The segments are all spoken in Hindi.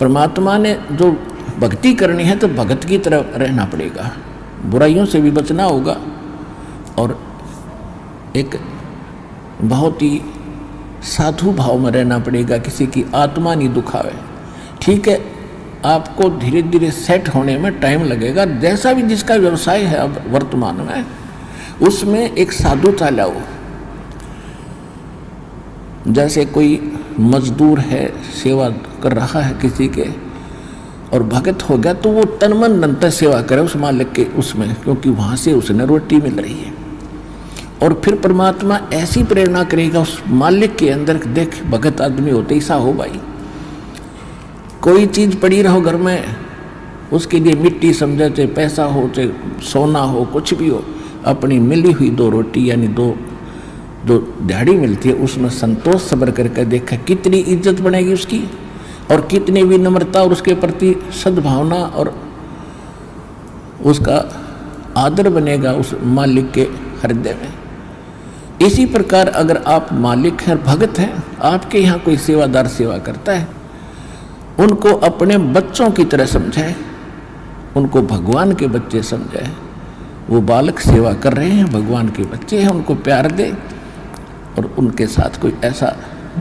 परमात्मा ने जो भक्ति करनी है तो भगत की तरह रहना पड़ेगा, बुराइयों से भी बचना होगा और एक बहुत ही साधु भाव में रहना पड़ेगा, किसी की आत्मा नहीं दुखावे। ठीक है, आपको धीरे धीरे सेट होने में टाइम लगेगा, जैसा भी जिसका व्यवसाय है अब वर्तमान में उसमें एक साधुता लाओ। जैसे कोई मजदूर है, सेवा कर रहा है किसी के और भगत हो गया, तो वो तन मन धन से सेवा करे उस मालिक के उसमें, क्योंकि वहाँ से उसने रोटी मिल रही है। और फिर परमात्मा ऐसी प्रेरणा करेगा उस मालिक के अंदर, देख भगत आदमी होते ऐसा हो भाई, कोई चीज़ पड़ी रहो घर में, उसके लिए मिट्टी समझे, चाहे पैसा हो चाहे सोना हो, कुछ भी हो, अपनी मिली हुई 2 रोटी यानी 2 जो दिहाड़ी मिलती है उसमें संतोष सब्र करके देखा कितनी इज्जत बनेगी उसकी, और कितनी विनम्रता और उसके प्रति सद्भावना और उसका आदर बनेगा उस मालिक के हृदय में। इसी प्रकार अगर आप मालिक हैं, भगत हैं, आपके यहाँ कोई सेवादार सेवा करता है, उनको अपने बच्चों की तरह समझाए, उनको भगवान के बच्चे समझाए। वो बालक सेवा कर रहे हैं, भगवान के बच्चे हैं, उनको प्यार दे और उनके साथ कोई ऐसा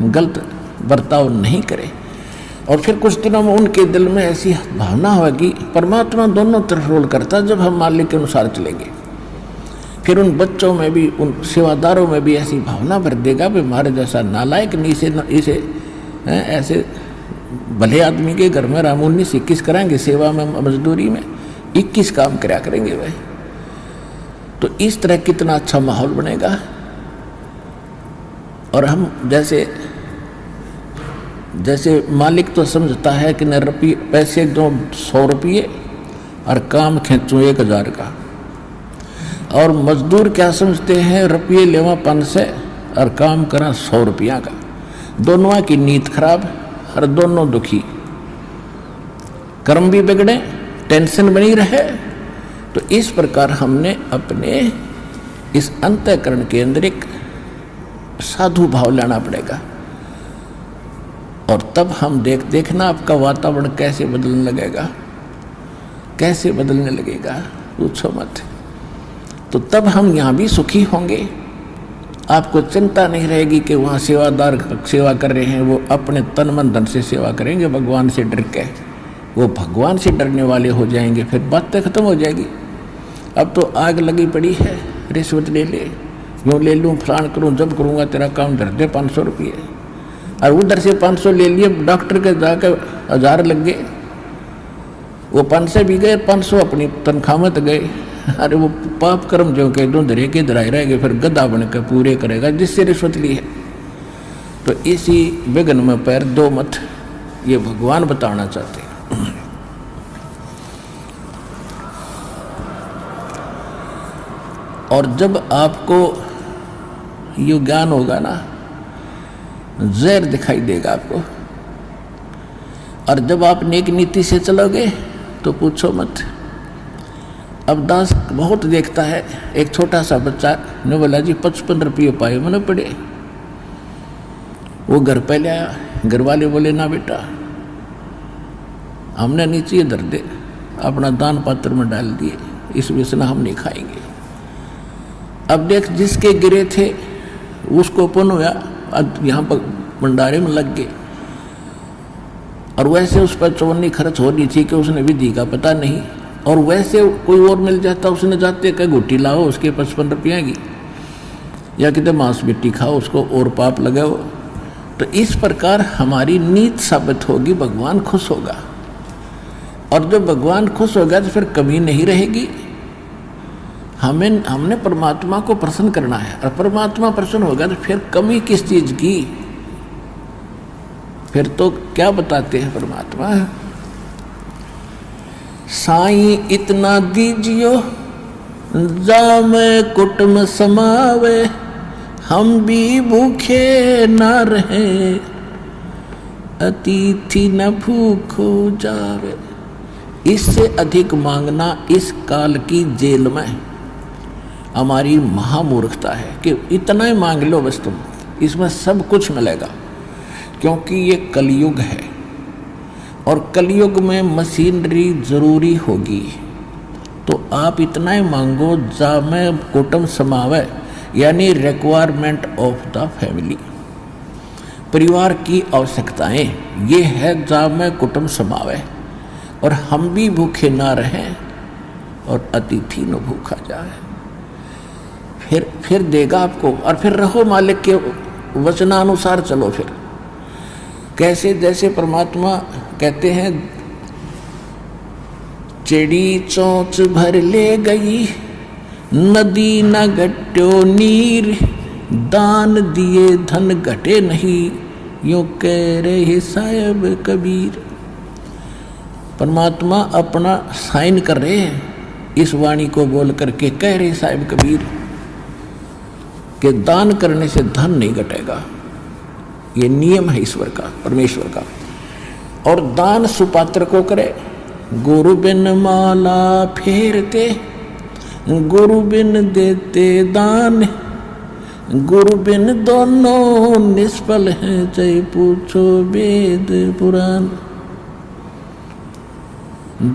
गलत बर्ताव नहीं करे। और फिर कुछ दिनों में उनके दिल में ऐसी भावना होगी, परमात्मा दोनों तरफ रोल करता है, जब हम मालिक के अनुसार चलेंगे फिर उन बच्चों में भी, उन सेवादारों में भी ऐसी भावना भर देगा कि हमारे जैसा नालायक नहीं, इसे ऐसे भले आदमी के घर में राम 19-21 कराएंगे सेवा में, मजदूरी में 21 काम कराया करेंगे भाई। तो इस तरह कितना अच्छा माहौल बनेगा। और हम जैसे मालिक तो समझता है कि न पैसे दो 100 रुपये और काम खींचूँ 1000 का, और मजदूर क्या समझते हैं, रुपये लेवा 500 और काम करा 100 रुपया का। दोनों की नीयत खराब और दोनों दुखी, कर्म भी बिगड़े, टेंशन बनी रहे। तो इस प्रकार हमने अपने इस अंतःकरण के अंदर एक साधु भाव लाना पड़ेगा, और तब हम देखना आपका वातावरण कैसे बदलने लगेगा, कैसे बदलने लगेगा, पूछो मत। तो तब हम यहाँ भी सुखी होंगे, आपको चिंता नहीं रहेगी कि वहाँ सेवादार सेवा कर रहे हैं, वो अपने तन मन धन से सेवा करेंगे भगवान से डर के, वो भगवान से डरने वाले हो जाएंगे, फिर बातें खत्म हो जाएगी। अब तो आग लगी पड़ी है, रिश्वत ले ले, यूँ ले लूँ, फलान करूँ, जब करूँगा तेरा काम धर दे 500 रुपये, और उधर से 500 ले लिए, डॉक्टर के जाकर 1000 लग गए, वो 500 भी गए, 500 अपनी तनख्वाह में तो गए। अरे वो पाप कर्म जो के दो धरे के धराए रहेंगे, फिर गधा बन के पूरे करेगा जिससे रिश्वत ली है। तो इसी विघ्न में पैर दो मत, ये भगवान बताना चाहते हैं। और जब आपको ये ज्ञान होगा ना, जहर दिखाई देगा आपको, और जब आप नेक नीति से चलोगे तो पूछो मत। अब दास बहुत देखता है, एक छोटा सा बच्चा ने बोला जी 55 रुपये पाए मैंने पड़े, वो घर पे ले आया, घर वाले बोले ना बेटा हमने नीचे धर दे, अपना दान पात्र में डाल दिए, इस वजह हम नहीं खाएंगे। अब देख जिसके गिरे थे उसको पुण्य हुआ, अब यहाँ पर भंडारे में लग गए, और वैसे उस पर चौनी खर्च होनी थी कि उसने विधि का पता नहीं, और वैसे कोई और मिल जाता, उसने जाते कहीं घुट्टी लाओ उसके 55 रुपये की, या कितने मांस मिट्टी खाओ उसको और पाप लगाओ। तो इस प्रकार हमारी नीत साबित होगी, भगवान खुश होगा, और जब भगवान खुश होगा तो फिर कमी नहीं रहेगी। हमने परमात्मा को प्रसन्न करना है, और परमात्मा प्रसन्न होगा तो फिर कमी किस चीज की, फिर तो क्या बताते हैं परमात्मा, साईं इतना दीजियो जामे कुटुम समावे, हम भी भूखे ना रहे, अतिथि न भूखो जावे। इससे अधिक मांगना इस काल की जेल में हमारी महामूर्खता है कि इतना ही मांग लो बस तुम, इसमें सब कुछ मिलेगा, क्योंकि ये कलयुग है। और कलयुग में मशीनरी जरूरी होगी, तो आप इतना ही मांगो जा में कुटुंब समावे, यानी रिक्वायरमेंट ऑफ द फैमिली, परिवार की आवश्यकताएं ये है जा में कुटुंब समावे, और हम भी भूखे ना रहें और अतिथि न भूखा जाए। फिर देगा आपको, और फिर रहो मालिक के वचनानुसार चलो। फिर कैसे, जैसे परमात्मा कहते हैं, चिड़ी चोंच भर ले गई नदी न घट्यो नीर, दान दिए धन घटे नहीं, यूं कह रहे साहिब कबीर। परमात्मा अपना साइन कर रहे हैं इस वाणी को बोल करके, कह रहे साहिब कबीर कि दान करने से धन नहीं घटेगा, ये नियम है ईश्वर का, परमेश्वर का। और दान सुपात्र को करे, गुरु बिन माला फेरते, गुरु बिन देते दान, गुरु बिन दोनों निष्फल हैं, चाहे पूछो वेद पुराण।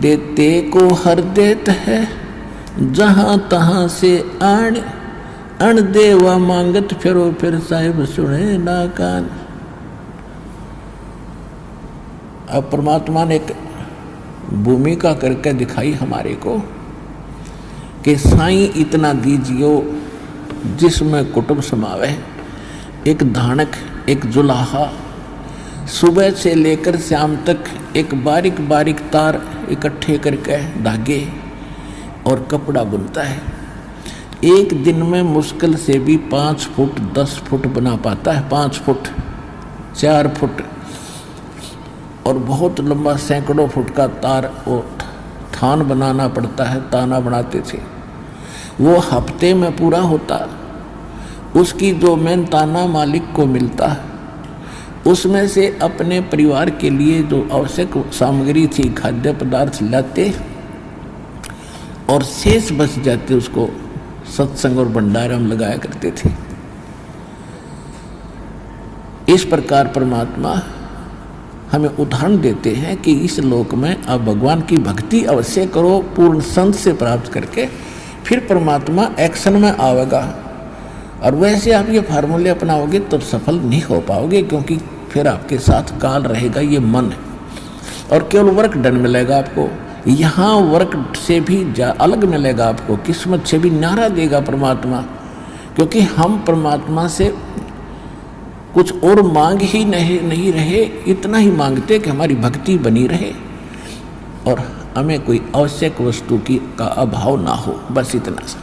देते को हर देत है, जहां तहां से आण, अण देवा मांगत फिरो, फिर साहिब सुने ना कान। अब परमात्मा ने एक भूमिका करके दिखाई हमारे को कि साईं इतना दीजियो जिसमें कुटुंब समावे। एक धानक, एक जुलाहा, सुबह से लेकर शाम तक एक बारीक बारीक तार इकट्ठे करके धागे और कपड़ा बुनता है। एक दिन में मुश्किल से भी 5 फुट 10 फुट बना पाता है, 5 फुट 4 फुट, और बहुत लंबा सैकड़ों फुट का तार वो थान बनाना पड़ता है, ताना बनाते थे। वो हफ्ते में पूरा होता। उसकी जो मेन ताना मालिक को मिलता, उसमें से अपने परिवार के लिए जो आवश्यक सामग्री थी, खाद्य पदार्थ लाते, और शेष बच जाते उसको सत्संग और भंडारा में लगाया करते थे। इस प्रकार परमात्मा हमें उदाहरण देते हैं कि इस लोक में आप भगवान की भक्ति अवश्य करो, पूर्ण संत से प्राप्त करके, फिर परमात्मा एक्शन में आवेगा। और वैसे आप ये फार्मूले अपनाओगे तो सफल नहीं हो पाओगे, क्योंकि फिर आपके साथ काल रहेगा, ये मन है, और केवल वर्क डन मिलेगा आपको। यहाँ वर्क से भी अलग मिलेगा आपको, किस्मत से भी न्यारा देगा परमात्मा, क्योंकि हम परमात्मा से कुछ और मांग ही नहीं रहे, इतना ही मांगते कि हमारी भक्ति बनी रहे और हमें कोई आवश्यक वस्तु का अभाव ना हो, बस इतना सा।